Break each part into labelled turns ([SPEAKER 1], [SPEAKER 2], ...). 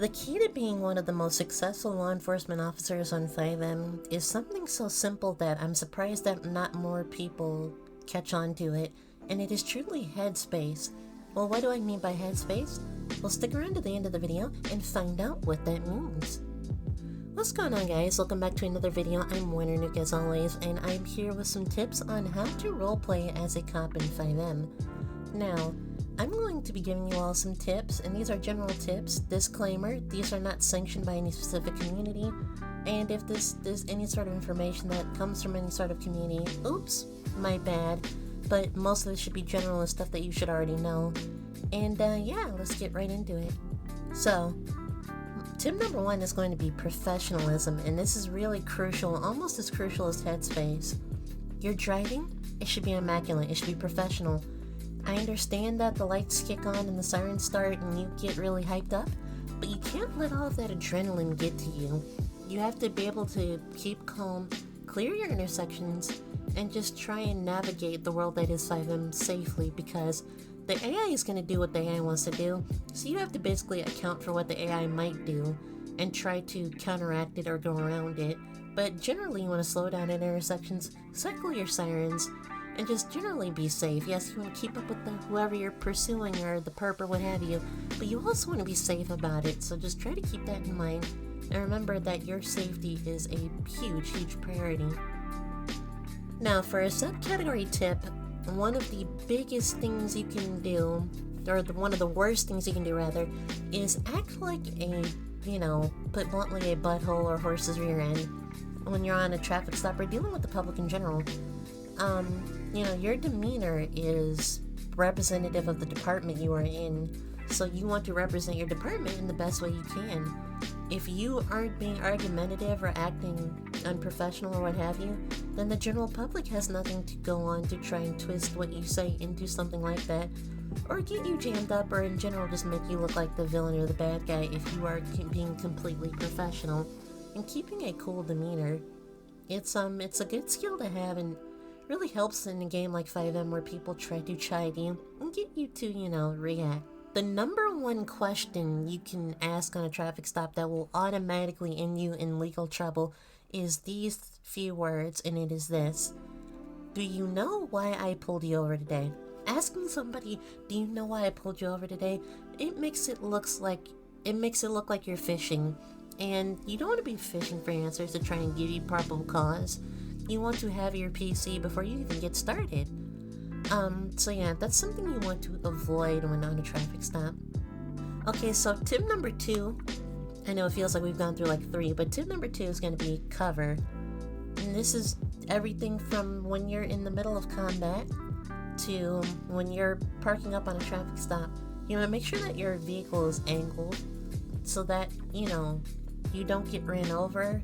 [SPEAKER 1] The key to being one of the most successful law enforcement officers on FiveM is something so simple that I'm surprised that not more people catch on to it, and it is truly headspace. Well, what do I mean by headspace? Well, stick around to the end of the video and find out what that means. What's going on, guys? Welcome back to another video. I'm Nuke as always, and I'm here with some tips on how to roleplay as a cop in FiveM. Now, I'm going to be giving you all some tips, and these are general tips. Disclaimer, these are not sanctioned by any specific community, and if there's any sort of information that comes from any sort of community, oops, my bad, but most of this should be general and stuff that you should already know. And yeah, let's get right into it. So, tip number one is going to be professionalism, and this is really crucial, almost as crucial as headspace. You're driving, it should be immaculate, it should be professional. I understand that the lights kick on and the sirens start and you get really hyped up, but you can't let all of that adrenaline get to you. You have to be able to keep calm, clear your intersections, and just try and navigate the world that is FiveM safely, because the AI is going to do what the AI wants to do, so you have to basically account for what the AI might do and try to counteract it or go around it. But generally you want to slow down at intersections, cycle your sirens, and just generally be safe. Yes, you want to keep up with whoever you're pursuing or the perp or what have you, but you also want to be safe about it, so just try to keep that in mind. And remember that your safety is a huge priority. Now, for a subcategory tip, one of the biggest things you can do, or one of the worst things you can do rather, is act like a, put bluntly, a butthole or horse's rear end when you're on a traffic stop or dealing with the public in general. Your demeanor is representative of the department you are in, so you want to represent your department in the best way you can. If you aren't being argumentative or acting unprofessional or what have you, then the general public has nothing to go on to try and twist what you say into something like that, or get you jammed up, or in general just make you look like the villain or the bad guy if you are being completely professional. And keeping a cool demeanor, it's a good skill to have, and really helps in a game like FiveM where people try to chide you and get you to, react. The number one question you can ask on a traffic stop that will automatically end you in legal trouble is these few words, and it is this: do you know why I pulled you over today? Asking somebody, do you know why I pulled you over today? It makes it look like you're fishing, and you don't want to be fishing for answers to try and give you probable cause. You want to have your PC before you even get started. So yeah, that's something you want to avoid when on a traffic stop. Okay, so tip number two, I know it feels like we've gone through like three, but tip number two is going to be cover. And this is everything from when you're in the middle of combat to when you're parking up on a traffic stop. Make sure that your vehicle is angled so that, you don't get ran over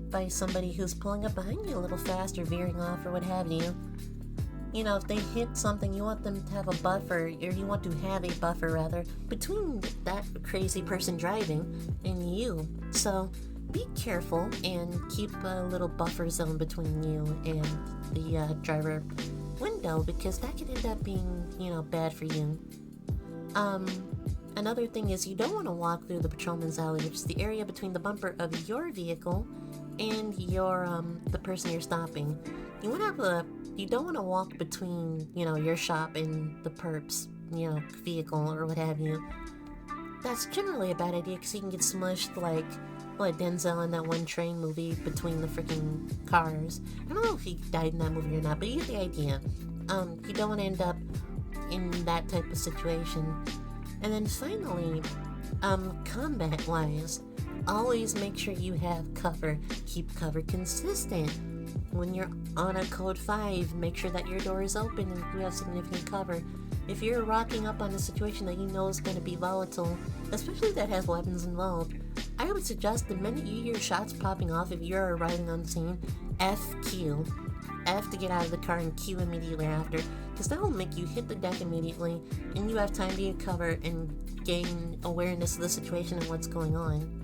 [SPEAKER 1] by somebody who's pulling up behind you a little fast or veering off or what have you. If they hit something, you want them to have a buffer, or you want to have a buffer rather, between that crazy person driving and you. So be careful and keep a little buffer zone between you and the driver window, because that could end up being, bad for you. Another thing is you don't want to walk through the patrolman's alley, which is the area between the bumper of your vehicle and your the person you're stopping. You don't want to walk between, your shop and the perp's, vehicle or what have you. That's generally a bad idea, because you can get smushed like Denzel in that one train movie between the freaking cars. I don't know if he died in that movie or not, but you get the idea. You don't want to end up in that type of situation. And then finally, combat-wise, always make sure you have cover. Keep cover consistent. When you're on a code 5, make sure that your door is open and you have significant cover. If you're rocking up on a situation that you know is going to be volatile, especially if that has weapons involved, I would suggest the minute you hear shots popping off, if you're arriving on scene, FQ. F to get out of the car and Q immediately after, because that will make you hit the deck immediately, and you have time to get cover and gain awareness of the situation and what's going on.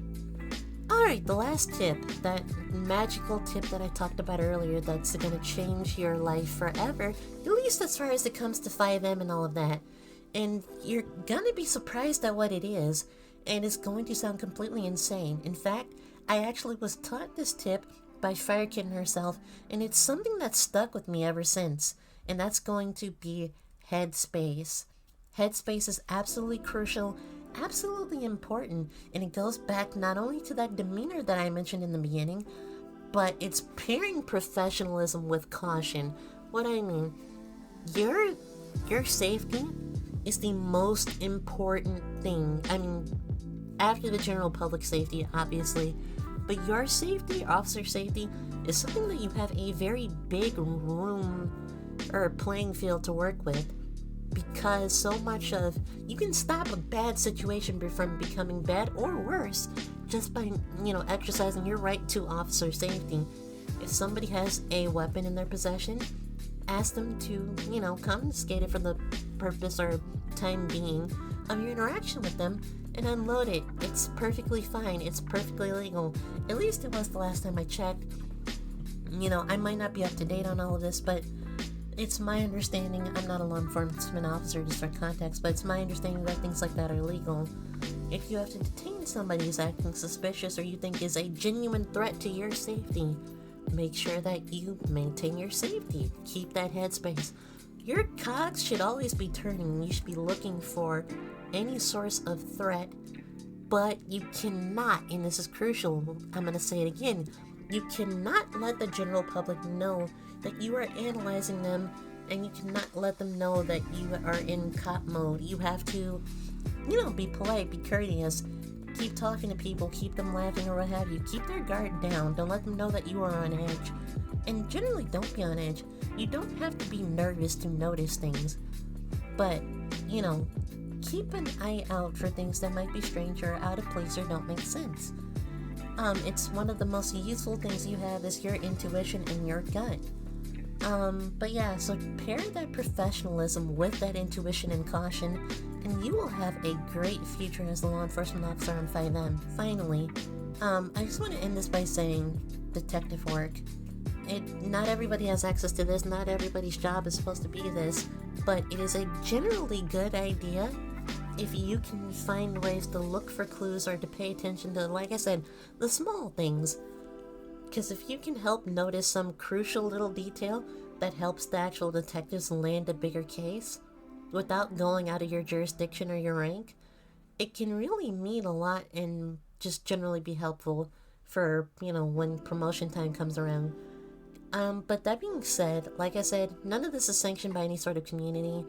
[SPEAKER 1] Alright, the last tip, that magical tip that I talked about earlier that's going to change your life forever, at least as far as it comes to FiveM and all of that. And you're going to be surprised at what it is. and it's going to sound completely insane. In fact, I actually was taught this tip by Firekitten herself, and it's something that's stuck with me ever since, and that's going to be headspace. Headspace is absolutely crucial, absolutely important, and it goes back not only to that demeanor that I mentioned in the beginning, but it's pairing professionalism with caution. What I mean, your safety is the most important thing. I mean, after the general public safety, obviously, but your safety, officer safety, is something that you have a very big room or playing field to work with, because so much of you can stop a bad situation from becoming bad or worse just by exercising your right to officer safety. If somebody has a weapon in their possession, ask them to confiscate it for the purpose or time being of your interaction with them and unload it. It's perfectly fine. It's perfectly legal. At least it was the last time I checked. I might not be up to date on all of this, but it's my understanding, I'm not a law enforcement officer just for context, but it's my understanding that things like that are legal. If you have to detain somebody who's acting suspicious or you think is a genuine threat to your safety, make sure that you maintain your safety. Keep that headspace. Your cogs should always be turning. You should be looking for any source of threat, but you cannot, and this is crucial, I'm going to say it again, you cannot let the general public know that you are analyzing them, and you cannot let them know that you are in cop mode. You have to, be polite, be courteous, keep talking to people, keep them laughing or what have you. Keep their guard down. Don't let them know that you are on edge. And generally, don't be on edge. You don't have to be nervous to notice things, but, keep an eye out for things that might be strange or out of place or don't make sense. It's one of the most useful things you have is your intuition and your gut. But yeah, so pair that professionalism with that intuition and caution, and you will have a great future as a law enforcement officer on FiveM. Finally, I just want to end this by saying detective work. Not everybody has access to this, not everybody's job is supposed to be this, but it is a generally good idea if you can find ways to look for clues or to pay attention to, like I said, the small things. Because if you can help notice some crucial little detail that helps the actual detectives land a bigger case without going out of your jurisdiction or your rank, it can really mean a lot and just generally be helpful for, when promotion time comes around. But that being said, like I said, none of this is sanctioned by any sort of community,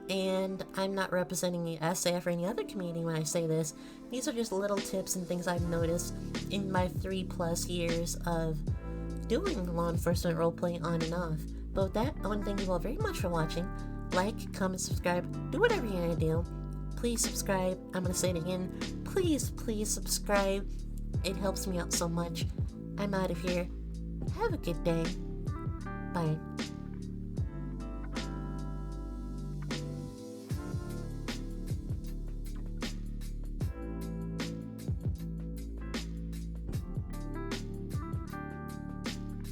[SPEAKER 1] and I'm not representing the SF or any other community when I say this. These are just little tips and things I've noticed in my 3+ years of doing law enforcement roleplay on and off. But with that, I want to thank you all very much for watching. Like, comment, subscribe, do whatever you're going to do. Please subscribe. I'm going to say it again. Please subscribe. It helps me out so much. I'm out of here. Have a good day. Bye.